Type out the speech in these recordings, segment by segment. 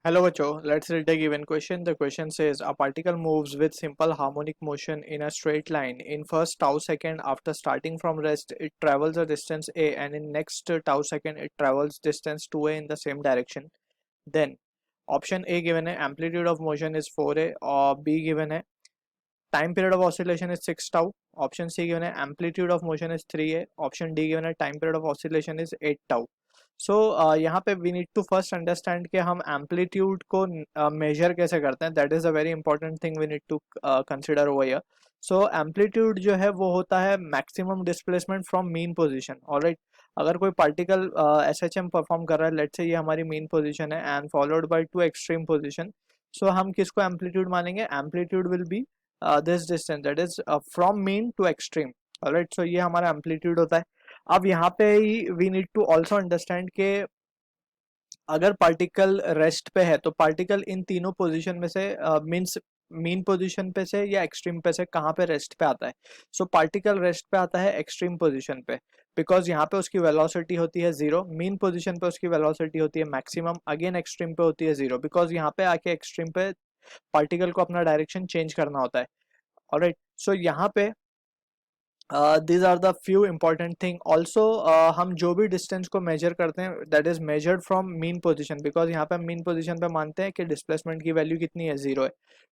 Hello bachcho, let's read the given question. The question says a particle moves with simple harmonic motion in a straight line. In first tau second after starting from rest, it travels a distance a, and in next tau second it travels distance 2a in the same direction. Then option A given है, amplitude of motion is 4a, or B given है, time period of oscillation is 6 tau. Option C given है, amplitude of motion is 3a. Option D given है, time period of oscillation is 8 tau. So यहाँ पे we need to first understand कि हम amplitude को measure कैसे करते हैं. That is a very important thing we need to consider over here. So amplitude जो है वो होता है maximum displacement from mean position. Alright, अगर कोई पार्टिकल एसएचएम परफॉर्म कर रहा है, लेट्स से ये हमारी मीन पोजीशन है and followed by two extreme position, so हम किसको एम्पलीट्यूड मानेंगे? Amplitude will be this distance, that is from mean to extreme. Alright, so ये हमारा एम्पलीट्यूड होता है. अब यहाँ पे ही we need to also understand के अगर पार्टिकल रेस्ट पे है तो पार्टिकल इन तीनों पोजीशन में से मीन्स मीन पोजीशन पे से या एक्सट्रीम पे से कहाँ पे रेस्ट पे आता है. सो पार्टिकल रेस्ट पे आता है एक्सट्रीम पोजीशन पे, बिकॉज यहाँ पे उसकी वेलोसिटी होती है 0. मीन पोजीशन पे उसकी वेलोसिटी होती है मैक्सिमम, अगेन एक्सट्रीम पे होती है 0, बिकॉज यहाँ पे आके एक्सट्रीम पे पार्टिकल को अपना डायरेक्शन चेंज करना होता है. ऑलराइट, सो यहाँ पे these are the few important thing. Also हम जो भी डिस्टेंस को मेजर करते हैं that is measured from mean position, because यहाँ पे हम मीन पोजीशन पे मानते हैं कि डिस्प्लेसमेंट की वैल्यू कितनी है? 0 है.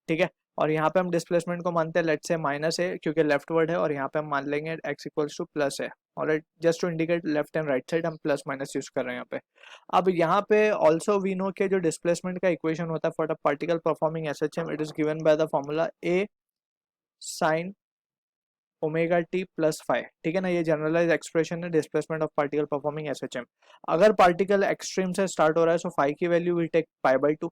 ठीक है, और यहाँ पे हम डिस्प्लेसमेंट को मानते हैं लेट्स से माइनस है क्योंकि लेफ्ट वर्ड है, और यहाँ पे हम मान लेंगे x इक्वल्स टू प्लस है. Alright, just to indicate left and right side हम प्लस माइनस यूज कर रहे हैं यहाँ पे. अब यहाँ पे ऑल्सो वी नो के जो डिस्प्लेसमेंट का इक्वेशन होता है for a particle performing SHM, it is given by the formula a sin omega T plus five. ठीक है ना, ये जनरलाइज एक्सप्रेशन है displacement of particle performing SHM. अगर पार्टिकल एक्सट्रीम से स्टार्ट हो रहा है सो फाइव की value will take pi by 2.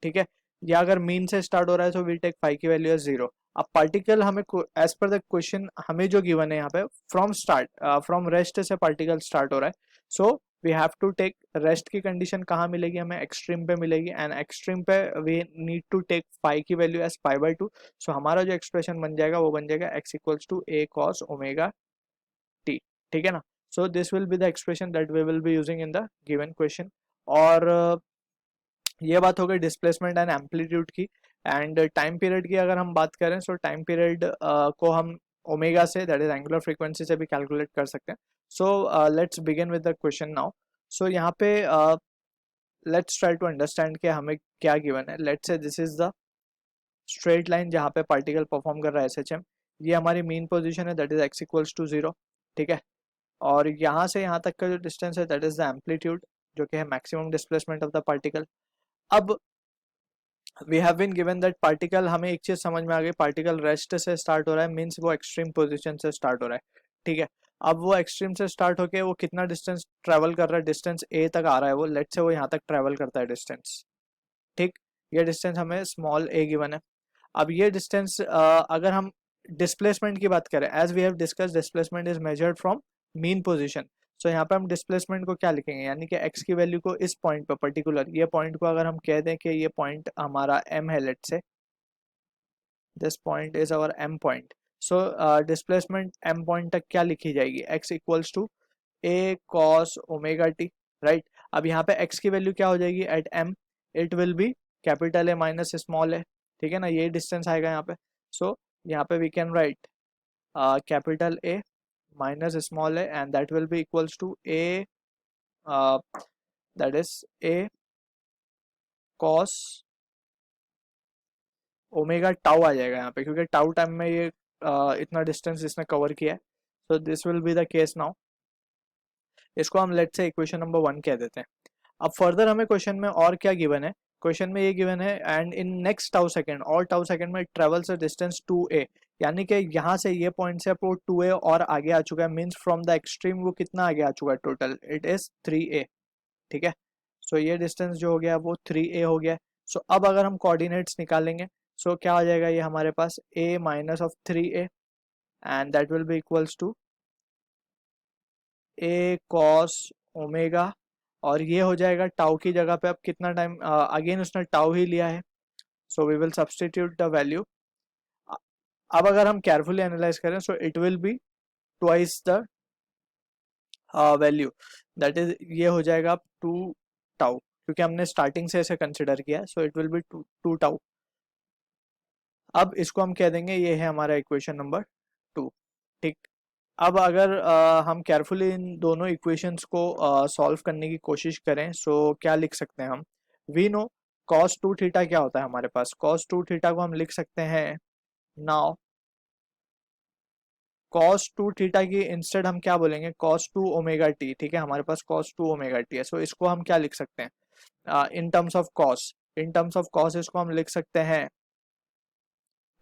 ठीक है, या अगर मीन से स्टार्ट हो रहा है सो विल टेक फाइव की वैल्यू एज 0. अब पार्टिकल हमें एज पर द क्वेश्चन हमें जो गिवन है यहाँ पे फ्रॉम स्टार्ट फ्रॉम रेस्ट से पार्टिकल स्टार्ट हो रहा है, so we have to take rest की कंडीशन कहाँ मिलेगी? हमें एक्सट्रीम पे मिलेगी, एंड एक्सट्रीम पे we need to take five की value as pi by 2. So हमारा जो एक्सप्रेशन बन जाएगा वो बन जाएगा x equals to a cos omega t. ठीक है ना, so this will be the expression that we will be using in the given question. और ये बात हो गई डिस्प्लेसमेंट एंड एम्पलीट्यूड की. एंड टाइम पीरियड की अगर हम बात करें सो टाइम पीरियड को हम ओमेगा से, दैट इज एंगुलर फ्रीक्वेंसी से भी कैलकुलेट कर सकते हैं. So let's begin with the question now. So यहाँ पे लेट्स ट्राई टू अंडरस्टैंड कि हमें क्या गिवन है. Let's say this is the straight line जहाँ पे पार्टिकल परफॉर्म कर रहा है एसएचएम. ये हमारी मीन पोजीशन है, that is x equals to 0. ठीक है, और यहाँ से यहाँ तक का जो डिस्टेंस है दैट इज द एम्पलीट्यूड, जो कि है maximum displacement of the particle. अब we have been given that particle, हमें एक चीज समझ में आ गई, पार्टिकल रेस्ट से स्टार्ट हो रहा है मीन्स वो एक्सट्रीम पोजीशन से स्टार्ट हो रहा है. ठीक है, अब वो एक्सट्रीम से स्टार्ट होके वो कितना डिस्टेंस ट्रेवल कर रहा है? डिस्टेंस a तक आ रहा है वो, लेट्स से वो यहाँ तक ट्रेवल करता है डिस्टेंस. ठीक, ये डिस्टेंस हमें स्मॉल a गिवन है. अब ये डिस्टेंस अगर हम डिस्प्लेसमेंट की बात करें, as we have discuss displacement is measured from mean position. So यहाँ पे हम डिस्प्लेसमेंट को क्या लिखेंगे, यानी कि x की वैल्यू को इस पॉइंट पर पर्टिकुलर, ये पॉइंट को अगर हम कह दें कि ये पॉइंट हमारा m है, let's say this point is our m point. So displacement m point तक क्या लिखी जाएगी? x equals to a cos omega t. Right, अब यहाँ पे x की वैल्यू क्या हो जाएगी at m? It will be capital A minus small a. ठीक है ना, ये डिस्टेंस आएगा यहाँ पे. सो यहाँ पे we can write capital A minus small a, and that will be equals to a that is a cos omega tau आ जाएगा यहाँ पे, क्योंकि टाउ टाइम में ये इतना डिस्टेंस इसने कवर किया है. सो this will be the case now. इसको हम लेट्स से इक्वेशन नंबर 1 कह देते हैं. अब फर्दर हमें क्वेश्चन में और क्या गिवन है? क्वेश्चन में ये गिवन है and in next tau second, और टाउ सेकंड में ट्रेवल्स अ डिस्टेंस 2a, यानी कि यहाँ से ये पॉइंट से आपको 2a और आगे आ चुका है, मींस फ्रॉम द एक्सट्रीम वो कितना आगे आ चुका है? Total it is 3a. ठीक है, सो ये डिस्टेंस जो हो गया वो 3a हो गया. सो अब अगर हम कोऑर्डिनेट्स निकालेंगे सो क्या आ जाएगा? ये हमारे पास a minus of 3a, and that will be equals to a cos omega, और ये हो जाएगा टाउ की जगह पे अब कितना टाइम, अगेन उसने टाउ ही लिया है, so we will substitute the value. अब अगर हम केयरफुली एनालाइज करें so it will be twice the value, that is ये हो जाएगा 2 टाउ. क्योंकि हमने स्टार्टिंग से इसे कंसिडर किया है, so it will be two tau. अब इसको हम कह देंगे ये है हमारा इक्वेशन नंबर 2। ठीक। अब अगर हम केयरफुली इन दोनों इक्वेशंस को सॉल्व करने की कोशिश करें, सो क्या लिख सकते हैं हम? वी नो cos 2 थीटा क्या होता है हमारे पास। cos 2 थीटा को हम लिख सकते हैं, नाउ cos 2 थीटा की इंस्टेड हम क्या बोलेंगे, cos 2 ओमेगा टी। ठीक है, हमारे पास cos 2 ओमेगा टी है, सो इसको हम क्या लिख सकते हैं इन terms of cos। In terms of cos इसको हम लिख सकते हैं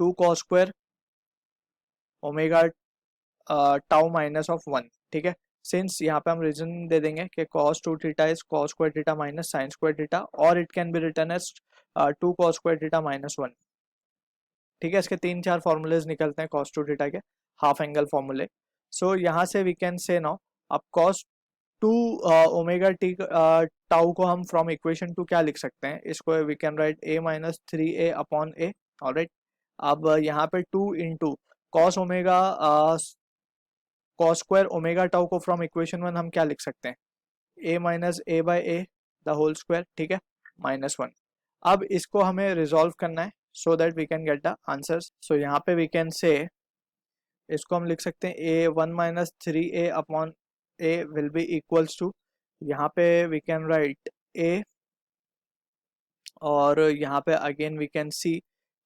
2 cos square omega tau minus of 1। ठीक है, सिंस यहाँ पे हम रीजन दे देंगे कि cos 2 theta is cos square theta minus sin square theta, और it can be written as 2 cos square theta minus 1। ठीक है, इसके 3-4 फॉर्मूलेज निकलते हैं cos 2 थीटा के, हाफ एंगल फॉर्मूले। सो यहाँ से वी कैन से नाउ, अब cos 2 ओमेगा टी टाउ को हम फ्रॉम इक्वेशन 2 क्या लिख सकते हैं, इसको we can write a minus 3a upon a। Alright, अब यहाँ पे 2 into cos omega cos square omega tau को फ्रॉम इक्वेशन 1 हम क्या लिख सकते हैं, a minus a by a the whole square. ठीक है, माइनस 1। अब इसको हमें रिजॉल्व करना है so that we can get the answers. So यहाँ पे वी कैन से, इसको हम लिख सकते हैं a 1 minus 3a upon a will be equals to, यहाँ पे वी कैन राइट a, और यहाँ पे अगेन वी कैन सी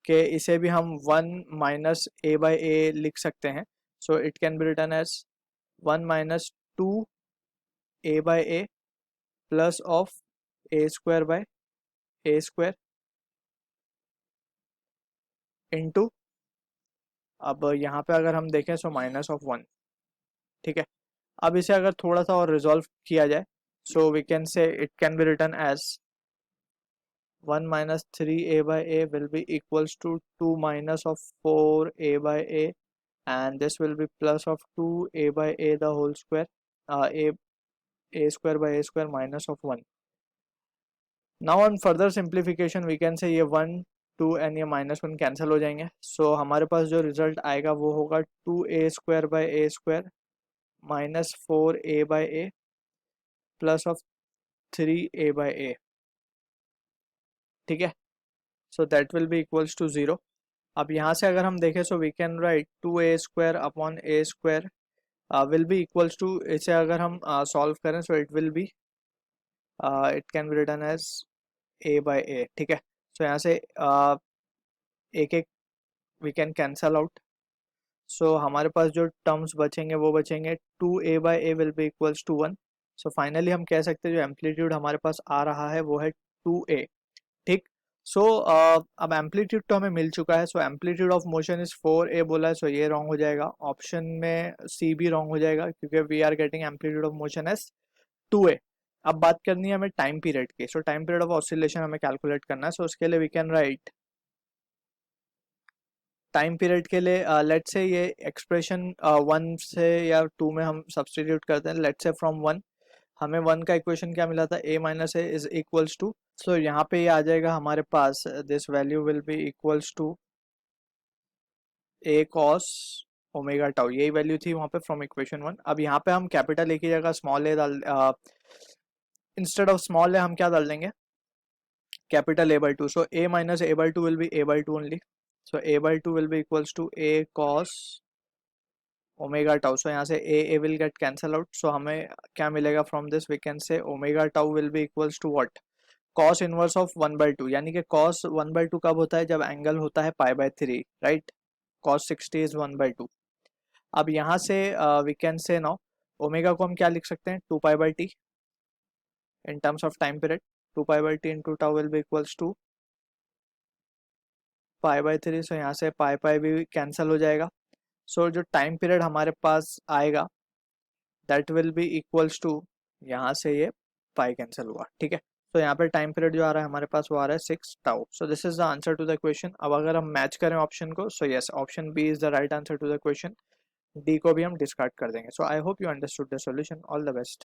कि इसे भी हम 1 माइनस a बाई a लिख सकते हैं। So it can be written as 1 minus 2 a by a plus of a square by a square into, अब यहाँ पे अगर हम देखें सो माइनस ऑफ 1। ठीक है, अब इसे अगर थोड़ा सा और रिजॉल्व किया जाए, so we can say it can be written as 1 minus 3a by a will be equals to 2 minus of 4a by a, and this will be plus of 2a by a the whole square, a square by a square minus of 1. Now on further simplification we can say ये 1 2 and ये minus 1 cancel हो जाएंगे। सो हमारे पास जो result आएगा वो होगा 2a square by a square minus 4a by a plus of 3a by a। ठीक है, so that will be equals to 0। अब यहाँ से अगर हम देखें so we can write 2a square upon a square will be equals to, इसे अगर हम सॉल्व करें so it will be, it can be written as a by a। ठीक है, सो यहाँ से एक एक we can cancel out. So हमारे पास जो टर्म्स बचेंगे वो बचेंगे 2a by a will be equals to 1। So finally हम कह सकते हैं जो एम्पलीट्यूड हमारे पास आ रहा है वो है 2a। ठीक, सो अब एम्पलीट्यूड तो हमें मिल चुका है। So amplitude of motion is 4a बोला है, सो ये रॉन्ग हो जाएगा। ऑप्शन में सी भी रॉन्ग हो जाएगा क्योंकि we are getting amplitude of motion as 2a। अब बात करनी है हमें टाइम पीरियड की। So time period of oscillation हमें कैलकुलेट करना है। सो उसके लिए we can write time period के लिए लेट से ये एक्सप्रेशन 1 से या 2 में हम सब्सटीट्यूट करते हैं। लेट से फ्रॉम 1 हमें 1 का इक्वेशन क्या मिला था, a minus A is equals to, so यहाँ पे ये आ जाएगा हमारे पास, this value will be equals to a cos omega tau, यही वैल्यू थी वहाँ पे फ्रॉम इक्वेशन 1। अब यहाँ पे हम कैपिटल ए की जगह स्मॉल ए डाल, इंस्टेड ऑफ स्मॉल ए हम क्या डाल देंगे, capital a by 2। So a minus a by 2 will be a by 2 only. So a by 2 will be equals to a cos omega tau. So यहाँ से a will get cancel out. So हमें क्या मिलेगा from this, we can say omega tau will be equals to what, cos inverse of 1/2। यानी कि cos 1/2 कब होता है, जब एंगल होता है π/3, राइट। cos 60 is 1/2। अब यहाँ से we can say now omega को हम क्या लिख सकते हैं, 2π/t in terms of time period. 2π/t into tau will be equals to π/3। So यहाँ से पाई भी कैंसिल हो जाएगा। सो जो टाइम पीरियड हमारे पास आएगा that will be equals to, यहाँ से ये पाई कैंसिल हुआ। ठीक है, तो यहाँ पे टाइम पीरियड जो आ रहा है हमारे पास वो आ रहा है 6 tau. So this is the answer to the question. अब अगर हम मैच करें ऑप्शन को, so yes, option B is the right answer to the question. D को भी हम डिस्कार्ड कर देंगे। So I hope you understood the solution. All the best.